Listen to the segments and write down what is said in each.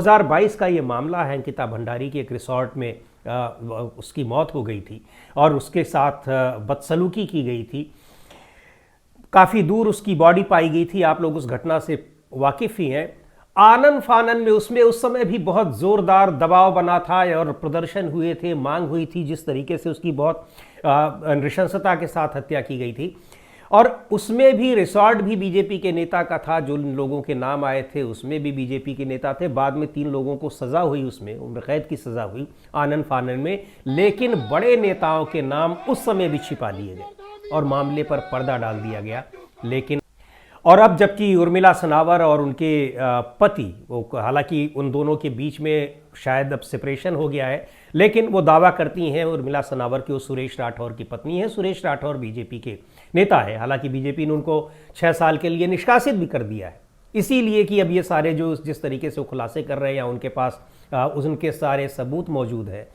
2022 का ये मामला है। अंकिता भंडारी के एक रिसॉर्ट में उसकी मौत हो गई थी और उसके साथ बदसलूकी की गई थी। काफ़ी दूर उसकी बॉडी पाई गई थी। आप लोग उस घटना से वाकिफ़ ही हैं। आनन फानन में उसमें उस समय भी बहुत ज़ोरदार दबाव बना था और प्रदर्शन हुए थे, मांग हुई थी। जिस तरीके से उसकी बहुत नृशंसता के साथ हत्या की गई थी, और उसमें भी रिसॉर्ट भी बीजेपी के नेता का था। जो लोगों के नाम आए थे उसमें भी बीजेपी के नेता थे। बाद में 3 लोगों को सज़ा हुई, उसमें उम्र कैद की सज़ा हुई आनन फानन में, लेकिन बड़े नेताओं के नाम उस समय भी छिपा लिए गए और मामले पर पर्दा डाल दिया गया। लेकिन और अब जबकि उर्मिला सनावर और उनके पति, वो हालांकि उन दोनों के बीच में शायद अब सेपरेशन हो गया है, लेकिन वो दावा करती हैं उर्मिला सनावर की वो सुरेश राठौर की पत्नी है। सुरेश राठौर बीजेपी के नेता है। हालांकि बीजेपी ने उनको 6 साल के लिए निष्कासित भी कर दिया है, इसीलिए कि अब ये सारे जो जिस तरीके से वो खुलासे कर रहे हैं या उनके पास उनके सारे सबूत मौजूद हैं।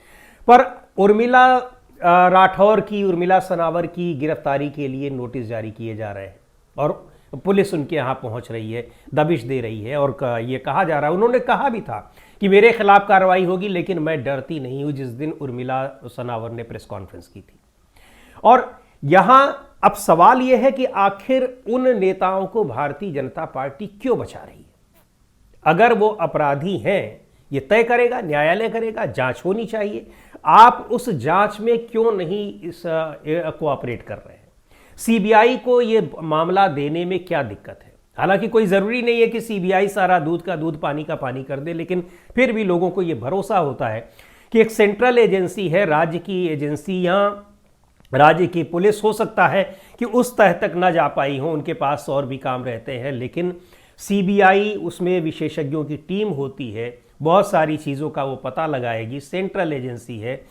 पर उर्मिला राठौर की, उर्मिला सनावर की गिरफ्तारी के लिए नोटिस जारी किए जा रहे हैं और पुलिस उनके यहाँ पहुँच रही है, दबिश दे रही है। और ये कहा जा रहा है, उन्होंने कहा भी था कि मेरे खिलाफ कार्रवाई होगी, लेकिन मैं डरती नहीं हूँ, जिस दिन उर्मिला सनावर ने प्रेस कॉन्फ्रेंस की थी। और यहाँ अब सवाल यह है कि आखिर उन नेताओं को भारतीय जनता पार्टी क्यों बचा रही है? अगर वो अपराधी हैं, ये तय करेगा, न्यायालय करेगा, जांच होनी चाहिए। आप उस जांच में क्यों नहीं इस कोऑपरेट कर रहे हैं? सीबीआई को ये मामला देने में क्या दिक्कत है? हालांकि कोई ज़रूरी नहीं है कि सीबीआई सारा दूध का दूध पानी का पानी कर दे, लेकिन फिर भी लोगों को ये भरोसा होता है कि एक सेंट्रल एजेंसी है, राज्य की एजेंसी, यहाँ राज्य की पुलिस हो सकता है कि उस तह तक ना जा पाई हो, उनके पास और भी काम रहते हैं, लेकिन सीबीआई, उसमें विशेषज्ञों की टीम होती है, बहुत सारी चीज़ों का वो पता लगाएगी। सेंट्रल एजेंसी है,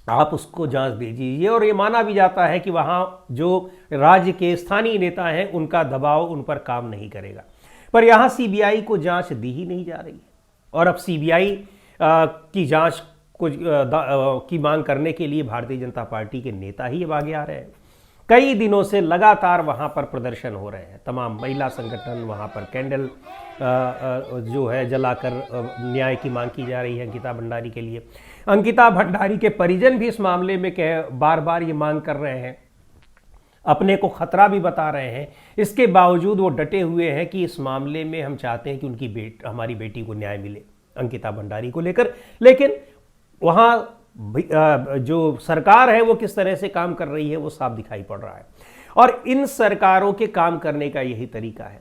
आप उसको जांच दीजिए। और ये माना भी जाता है कि वहाँ जो राज्य के स्थानीय नेता हैं उनका दबाव उन पर काम नहीं करेगा। पर यहाँ सीबीआई को जांच दी ही नहीं जा रही है और अब सीबीआई की जांच की मांग करने के लिए भारतीय जनता पार्टी के नेता ही अब आगे आ रहे हैं। कई दिनों से लगातार वहाँ पर प्रदर्शन हो रहे हैं। तमाम महिला संगठन वहाँ पर कैंडल जो है जलाकर न्याय की मांग की जा रही है अंकिता भंडारी के लिए। अंकिता भंडारी के परिजन भी इस मामले में बार बार ये मांग कर रहे हैं, अपने को खतरा भी बता रहे हैं। इसके बावजूद वो डटे हुए हैं कि इस मामले में हम चाहते हैं कि हमारी बेटी को न्याय मिले, अंकिता भंडारी को लेकर। लेकिन वहाँ जो सरकार है वो किस तरह से काम कर रही है वो साफ दिखाई पड़ रहा है। और इन सरकारों के काम करने का यही तरीका है।